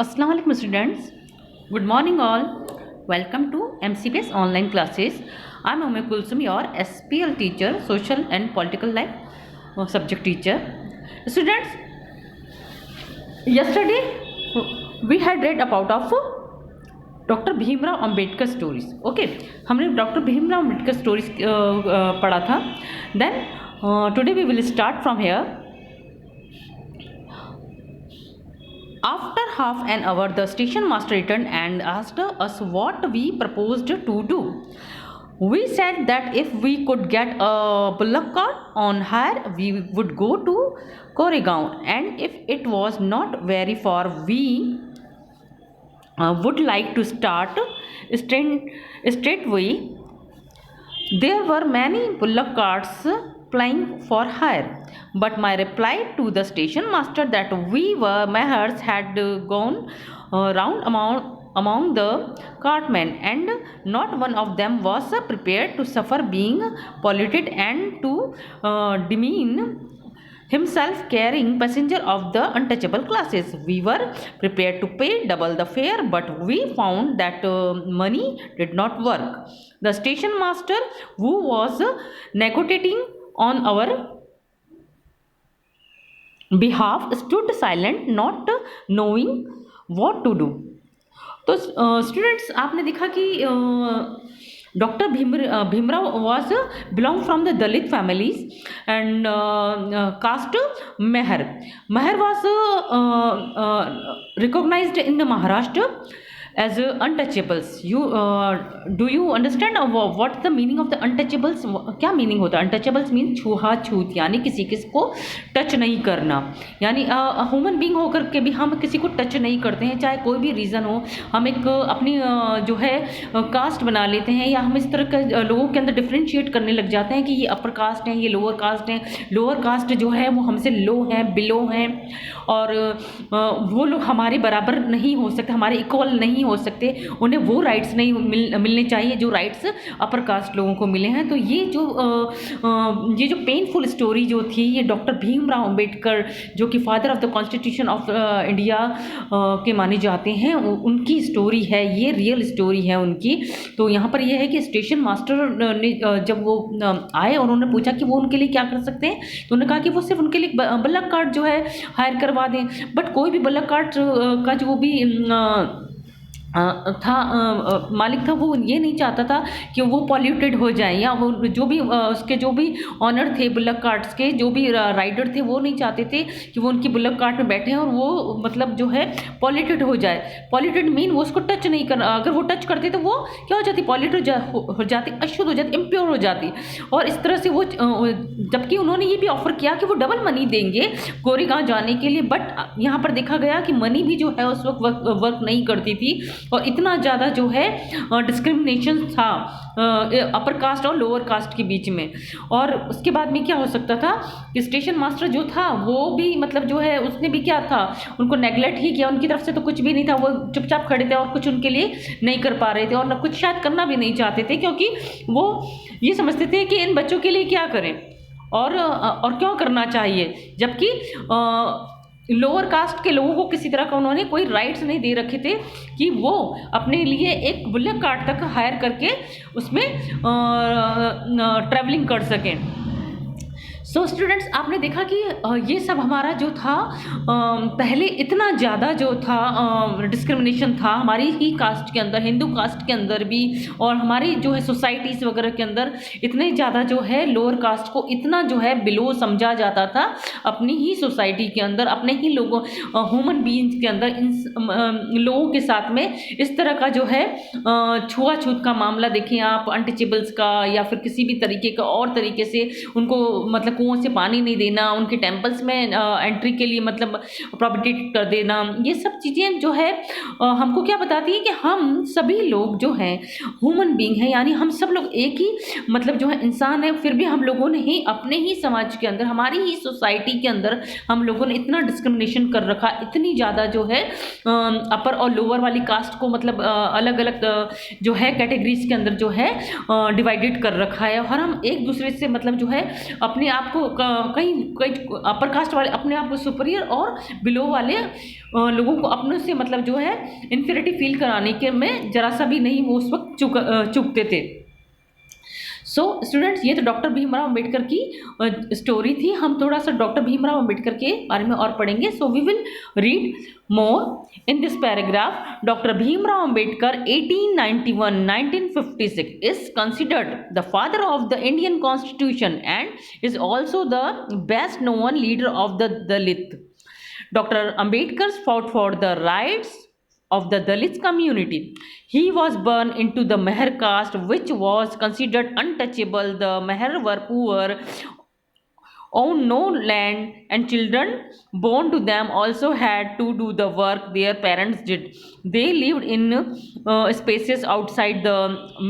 Assalamu alaikum students. Good morning all. Welcome to MCBS online classes. I'm Ume Kulsum, your SPL teacher, social and political life subject teacher. Students, yesterday we had read about of doctor Bhimrao Ambedkar stories. Okay, हमने doctor Bhimrao Ambedkar stories पढ़ा था. Then today we will start from here. After half an hour, the station master returned and asked us what we proposed to do. We said that if we could get a bullock cart on hire, we would go to Koregaon, and if it was not very far, we would like to start straightway. There were many bullock carts plying for hire, but my reply to the station master that mares had gone round among the cartmen, and not one of them was prepared to suffer being polluted and to demean himself carrying passenger of the untouchable classes. We were prepared to pay double the fare, but we found that money did not work. The station master, who was negotiating on our behalf, stood silent, not knowing what to do. तो स्टूडेंट्स, आपने देखा कि doctor Bhimrao was belong from the Dalit families and caste Mahar. Mahar was recognised in the Maharashtra as untouchables. Do you understand what the meaning of the untouchables? क्या meaning होता है? untouchables mean छूहा छूत, यानी किसी को टच नहीं करना. यानी ह्यूमन बींग होकर के भी हम किसी को टच नहीं करते हैं, चाहे कोई भी रीज़न हो. हम एक अपनी जो है कास्ट बना लेते हैं, या हम इस तरह के लोगों के अंदर डिफ्रेंशिएट करने लग जाते हैं कि ये अपर कास्ट हैं, ये लोअर कास्ट हैं. लोअर कास्ट जो है वो हमसे लो हैं, बिलो हैं, और वो लोग हमारे बराबर नहीं हो सकते, हमारे इक्वल नहीं हो सकते. उन्हें वो राइट्स नहीं मिलने चाहिए जो राइट्स अपर कास्ट लोगों को मिले हैं. तो ये जो पेनफुल स्टोरी जो थी, ये डॉक्टर भीमराव अंबेडकर, जो कि father of the constitution of India के माने जाते हैं, उनकी स्टोरी है. ये रियल स्टोरी है उनकी. तो यहाँ पर यह है कि स्टेशन मास्टर ने जब वो आए और उन्होंने पूछा कि वो उनके लिए क्या कर सकते हैं, तो उन्होंने कहा कि वो सिर्फ उनके लिए बल्लक कार्ट जो है हायर करवा दें. बट कोई भी बल्लक कार्ट का जो भी था मालिक था, वो ये नहीं चाहता था कि वो पॉल्यूटेड हो जाए, या वो जो भी उसके जो भी ऑनर थे बुल्लक कार्ट्स के, जो भी राइडर थे, वो नहीं चाहते थे कि वो उनकी बुल्लक कार्ट में बैठे और वो मतलब जो है पॉल्यूटेड हो जाए. पॉल्यूटेड मीन वो उसको टच नहीं करना. अगर वो टच करते तो वो क्या हो जाती? पॉल्यूटेड हो जाती, अशुद्ध हो जाती, इम्प्योर हो जाती. और इस तरह से वो, जबकि उन्होंने ये भी ऑफर किया कि वो डबल मनी देंगे कोरेगांव जाने के लिए. बट यहाँ पर देखा गया कि मनी भी जो है उस वक्त वर्क नहीं करती थी, और इतना ज़्यादा जो है डिस्क्रिमिनेशन था अपर कास्ट और लोअर कास्ट के बीच में. और उसके बाद में क्या हो सकता था कि स्टेशन मास्टर जो था वो भी मतलब जो है उसने भी क्या था, उनको नेगलेक्ट ही किया. उनकी तरफ से तो कुछ भी नहीं था, वो चुपचाप खड़े थे और कुछ उनके लिए नहीं कर पा रहे थे, और ना कुछ शायद करना भी नहीं चाहते थे, क्योंकि वो ये समझते थे कि इन बच्चों के लिए क्या करें और क्यों करना चाहिए, जबकि लोअर कास्ट के लोगों को किसी तरह का उन्होंने कोई राइट्स नहीं दे रखे थे कि वो अपने लिए एक बुल्लक कार्ट तक हायर करके उसमें ट्रैवलिंग कर सकें. सो स्टूडेंट्स, आपने देखा कि ये सब हमारा जो था पहले इतना ज़्यादा जो था डिस्क्रिमिनेशन था हमारी ही कास्ट के अंदर, हिंदू कास्ट के अंदर भी, और हमारी जो है सोसाइटीज़ वगैरह के अंदर इतने ज़्यादा जो है लोअर कास्ट को इतना जो है बिलो समझा जाता था अपनी ही सोसाइटी के अंदर, अपने ही लोगों ह्यूमन बीइंग्स के अंदर. इन लोगों के साथ में इस तरह का जो है छुआछूत का मामला देखें आप, अनटचेबल्स का, या फिर किसी भी तरीके का और तरीके से उनको मतलब कुओं से पानी नहीं देना, उनके टेम्पल्स में एंट्री के लिए मतलब प्रोहिबिटेड कर देना. ये सब चीज़ें जो है हमको क्या बताती है कि हम सभी लोग जो हैं ह्यूमन बीइंग हैं, यानी हम सब लोग एक ही मतलब जो है इंसान है. फिर भी हम लोगों ने ही अपने ही समाज के अंदर, हमारी ही सोसाइटी के अंदर हम लोगों ने इतना डिस्क्रिमिनेशन कर रखा, इतनी ज़्यादा जो है अपर और लोअर वाली कास्ट को मतलब अलग अलग जो है कैटेगरीज के अंदर जो है डिवाइडेड कर रखा है. और हम एक दूसरे से मतलब जो है अपने आप आप को कहीं कहीं अपर कास्ट वाले अपने आप को सुपीरियर और बिलो वाले लोगों को अपने से मतलब जो है इन्फीरियरिटी फील कराने के में जरा सा भी नहीं वो उस वक्त चूकते थे। सो स्टूडेंट्स, ये तो डॉक्टर भीमराव अंबेडकर की स्टोरी थी। हम थोड़ा सा डॉक्टर भीमराव अंबेडकर के बारे में और पढ़ेंगे। So we will read more in this paragraph. Doctor Bhimrao Ambedkar 1891-1956 is considered the father of the Indian Constitution and is also the best known leader of the Dalit. Dr. Ambedkar fought for the rights of the Dalit community. He was born into the Meher caste, which was considered untouchable. The Meher were poor, owned no land, and children born to them also had to do the work their parents did. They lived in spaces outside the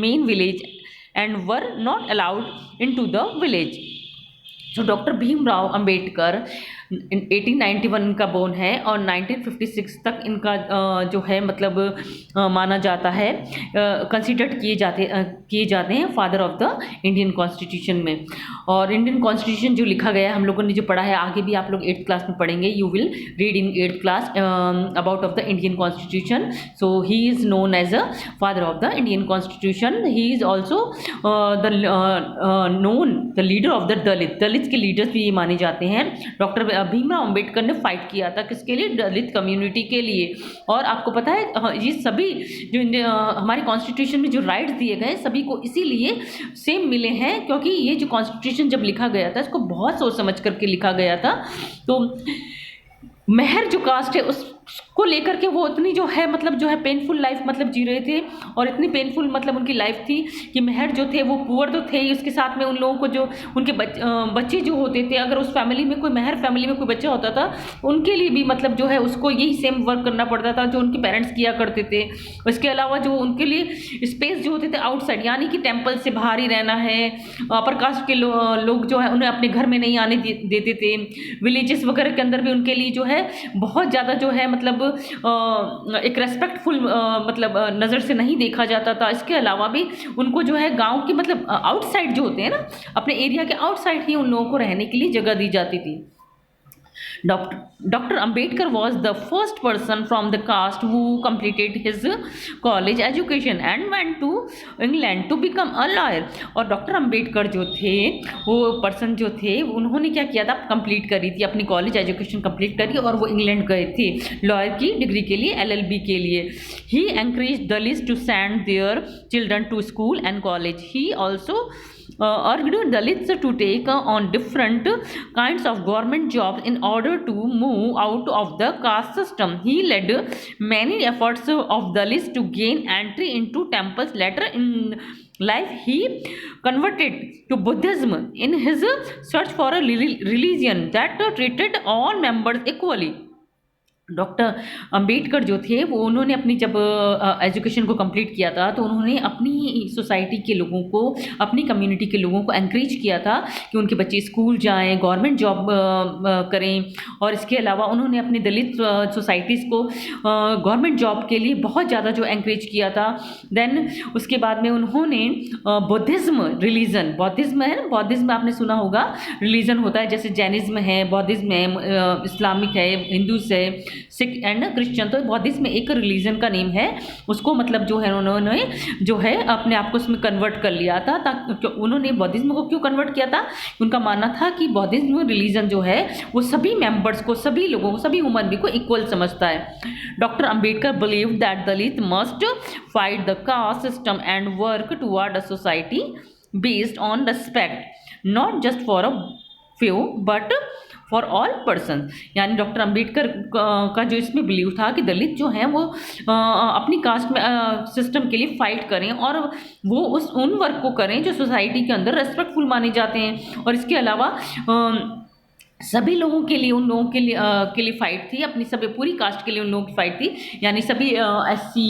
main village and were not allowed into the village. So doctor Bhimrao Ambedkar 1891 इनका born है और 1956 तक इनका जो है मतलब माना जाता है, कंसिडर्ड किए जाते हैं father of the Indian constitution में। और इंडियन कॉन्स्टिट्यूशन जो लिखा गया है हम लोगों ने जो पढ़ा है, आगे भी आप लोग 8th क्लास में पढ़ेंगे। You will read in 8th class about of the Indian constitution. So he is known as a father of the Indian constitution. He is also the known the leader of the Dalit के leaders भी ये माने जाते हैं। Doctor Bhimrao Ambedkar ने fight किया था किसके लिए? दलित कम्युनिटी के लिए। और आपको पता है ये सभी जो हमारे कॉन्स्टिट्यूशन में जो राइट्स दिए गए सभी को इसीलिए सेम मिले हैं, क्योंकि ये जो कॉन्स्टिट्यूशन जब लिखा गया था इसको बहुत सोच समझ करके लिखा गया था। तो मेहर जो कास्ट है उसको लेकर के वो इतनी जो है मतलब जो है पेनफुल लाइफ मतलब जी रहे थे, और इतनी पेनफुल मतलब उनकी लाइफ थी कि मेहर जो थे वो पुअर तो थे ही, उसके साथ में उन लोगों को जो उनके बच्चे जो होते थे, अगर उस फैमिली में कोई मेहर फैमिली में कोई बच्चा होता था उनके लिए भी मतलब जो है उसको यही सेम वर्क करना पड़ता था जो उनके पेरेंट्स किया करते थे। इसके अलावा जो उनके लिए स्पेस जो होते थे आउटसाइड, यानी कि टेम्पल से बाहर ही रहना है। अपर कास्ट के लोग जो है उन्हें अपने घर में नहीं आने देते थे। विलेजेस वगैरह के अंदर भी उनके लिए जो है बहुत ज़्यादा जो है मतलब एक रेस्पेक्टफुल मतलब नज़र से नहीं देखा जाता था। इसके अलावा भी उनको जो है गांव के मतलब आउटसाइड जो होते हैं ना, अपने एरिया के आउटसाइड ही उन लोगों को रहने के लिए जगह दी जाती थी। Dr. Ambedkar was the first person from the caste who completed his college education and went to England to become a lawyer. और डॉक्टर अम्बेडकर जो थे वो पर्सन जो थे उन्होंने क्या किया था, कंप्लीट करी थी अपनी कॉलेज एजुकेशन कंप्लीट करी और वो इंग्लैंड गए थे लॉयर की डिग्री के लिए, LLB के लिए। He encouraged Dalits to send their children to school and college. He also urged Dalits to take on different kinds of government jobs in order to move out of the caste system. He led many efforts of Dalits to gain entry into temples. Later in life, he converted to Buddhism in his search for a religion that treated all members equally. Doctor Ambedkar जो थे वो उन्होंने अपनी जब education को complete किया था तो उन्होंने अपनी सोसाइटी के लोगों को, अपनी कम्युनिटी के लोगों को एनकरेज किया था कि उनके बच्चे स्कूल जाएं, गवर्नमेंट जॉब करें। और इसके अलावा उन्होंने अपनी दलित सोसाइटीज़ को गवर्नमेंट जॉब के लिए बहुत ज़्यादा जो एनकरेज किया था। देन उसके बाद में उन्होंने बुद्धिज़्म रिलीजन, बौद्धिज़्म है ना, बौद्धिज़्म आपने सुना होगा, रिलीजन होता है जैसे जैनिज्म है, बौद्धिज़्म है, इस्लामिक है, हिंदूज है, सिख एंड क्रिश्चियन। तो बौद्धिज्म में एक रिलीजन का नेम है, उसको मतलब जो है उन्होंने जो है अपने आप को उसमें कन्वर्ट कर लिया था। ताकि उन्होंने बौद्धिज्म को क्यों कन्वर्ट किया था, उनका मानना था कि बौद्धिज्म रिलीजन जो है वो सभी मेंबर्स को, सभी लोगों को, सभी ह्यूमन बीइंग को इक्वल समझता है। Doctor Ambedkar believe that Dalit must fight the caste system and work toward a society based on respect not just for a few but for all person. यानी डॉक्टर अंबेडकर का जो इसमें बिलीव था कि दलित जो हैं वो अपनी कास्ट में सिस्टम के लिए फाइट करें और वो उन वर्क को करें जो सोसाइटी के अंदर रेस्पेक्टफुल माने जाते हैं। और इसके अलावा सभी लोगों के लिए, उन लोगों के लिए फाइट थी, अपनी सभी पूरी कास्ट के लिए उन लोगों की फाइट थी, यानी सभी एससी,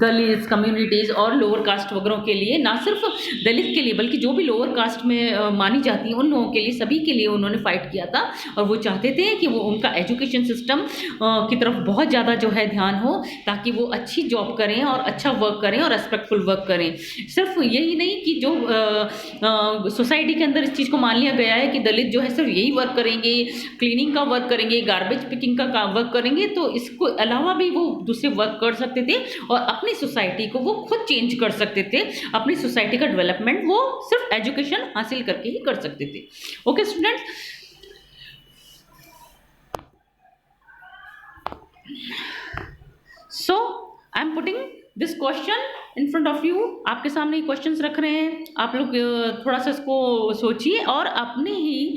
दलित कम्युनिटीज़ और लोअर कास्ट वगैरह के लिए, ना सिर्फ दलित के लिए बल्कि जो भी लोअर कास्ट में मानी जाती हैं उन लोगों के लिए, सभी के लिए उन्होंने फाइट किया था। और वो चाहते थे कि वो उनका एजुकेशन सिस्टम की तरफ बहुत ज़्यादा जो है ध्यान हो, ताकि वो अच्छी जॉब करें और अच्छा वर्क करें और रेस्पेक्टफुल वर्क करें। सिर्फ यही नहीं कि जो सोसाइटी के अंदर इस चीज़ को मान लिया गया है कि दलित जो है सिर्फ यही वर्क करेंगे, क्लीनिंग का वर्क करेंगे, गार्बेज पिकिंग का वर्क करेंगे, तो इसको अलावा भी वो दूसरे वर्क कर सकते थे और अपनी सोसाइटी को वो खुद चेंज कर सकते थे। अपनी सोसाइटी का डेवलपमेंट वो सिर्फ एजुकेशन हासिल करके ही कर सकते थे। Okay students, so I am putting this question in front of you. आपके सामने ये क्वेश्चंस रख रहे हैं, आप लोग थोड़ा सा इसको सोचिए और अपने ही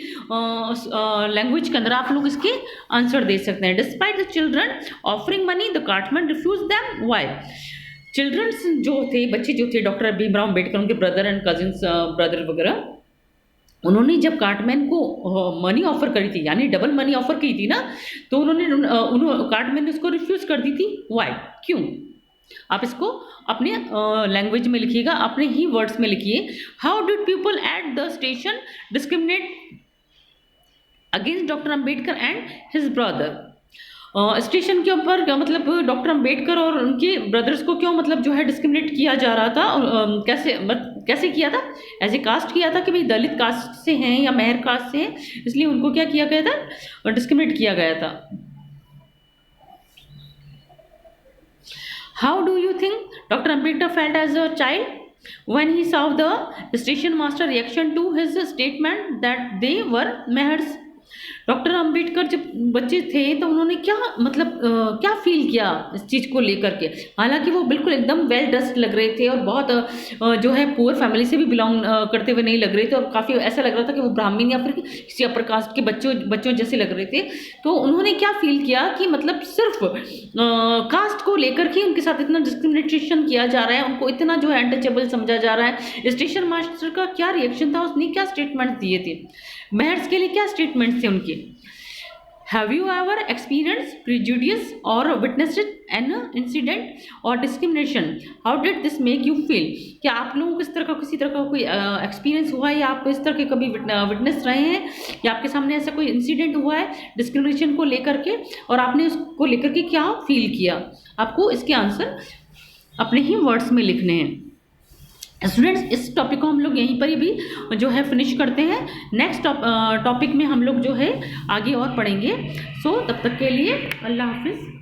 लैंग्वेज के अंदर आप लोग इसके आंसर दे सकते हैं। Despite the children offering money the cartman refuse them, why? Childrens जो थे, बच्चे जो थे, डॉक्टर भीमराव अम्बेडकर, उनके ब्रदर एंड कजिन्स ब्रदर वगैरह, उन्होंने जब कार्टमैन को मनी ऑफर करी थी, यानी डबल मनी ऑफर की थी ना, तो उन्होंने कार्टमैन ने उसको रिफ्यूज कर दी थी। व्हाई? क्यों? आप इसको अपने लैंग्वेज में लिखिएगा, अपने ही वर्ड्स में लिखिए। How did people at the station discriminate against doctor Ambedkar and his brother? Station के ऊपर क्या मतलब डॉक्टर अम्बेडकर और उनके ब्रदर्स को क्यों मतलब जो है डिस्क्रिमिनेट किया जा रहा था? कैसे किया था? एज ए कास्ट किया था कि भाई दलित कास्ट से हैं या मेहर कास्ट से हैं, इसलिए उनको क्या किया गया था? डिस्क्रिमिनेट किया गया था। How do you think Dr. Ambedkar felt as a child when he saw the station master reaction to his statement that they were Mehers? Doctor Ambedkar जब बच्चे थे तो उन्होंने क्या मतलब क्या फील किया इस चीज़ को लेकर के? हालांकि वो बिल्कुल एकदम वेल ड्रेस्ड लग रहे थे और बहुत जो है पुअर फैमिली से भी बिलोंग करते हुए नहीं लग रहे थे, और काफ़ी ऐसा लग रहा था कि वो ब्राह्मण या फिर किसी अपर कास्ट के बच्चों जैसे लग रहे थे। तो उन्होंने क्या फील किया कि मतलब सिर्फ कास्ट को लेकर के उनके साथ इतना डिस्क्रिमिनेशन किया जा रहा है, उनको इतना जो है अनटचेबल समझा जा रहा है। स्टेशन मास्टर का क्या रिएक्शन था, उसने क्या स्टेटमेंट दिए थे, मेहर्स के लिए क्या स्टेटमेंट्स थे उनके? Have you ever experienced prejudice or witnessed an incident or discrimination? How did this make you feel? क्या आप लोगों को इस तरह का किसी तरह का कोई एक्सपीरियंस हुआ है, या आप इस तरह के कभी विटनेस रहे हैं, या आपके सामने ऐसा कोई इंसिडेंट हुआ है डिस्क्रिमिनेशन को लेकर के और आपने उसको लेकर के क्या फील किया? आपको इसके आंसर अपने ही वर्ड्स में लिखने हैं। स्टूडेंट्स, इस टॉपिक को हम लोग यहीं पर ही भी जो है फिनिश करते हैं। नेक्स्ट टॉपिक में हम लोग जो है आगे और पढ़ेंगे। सो तब तक के लिए अल्लाह हाफिज़।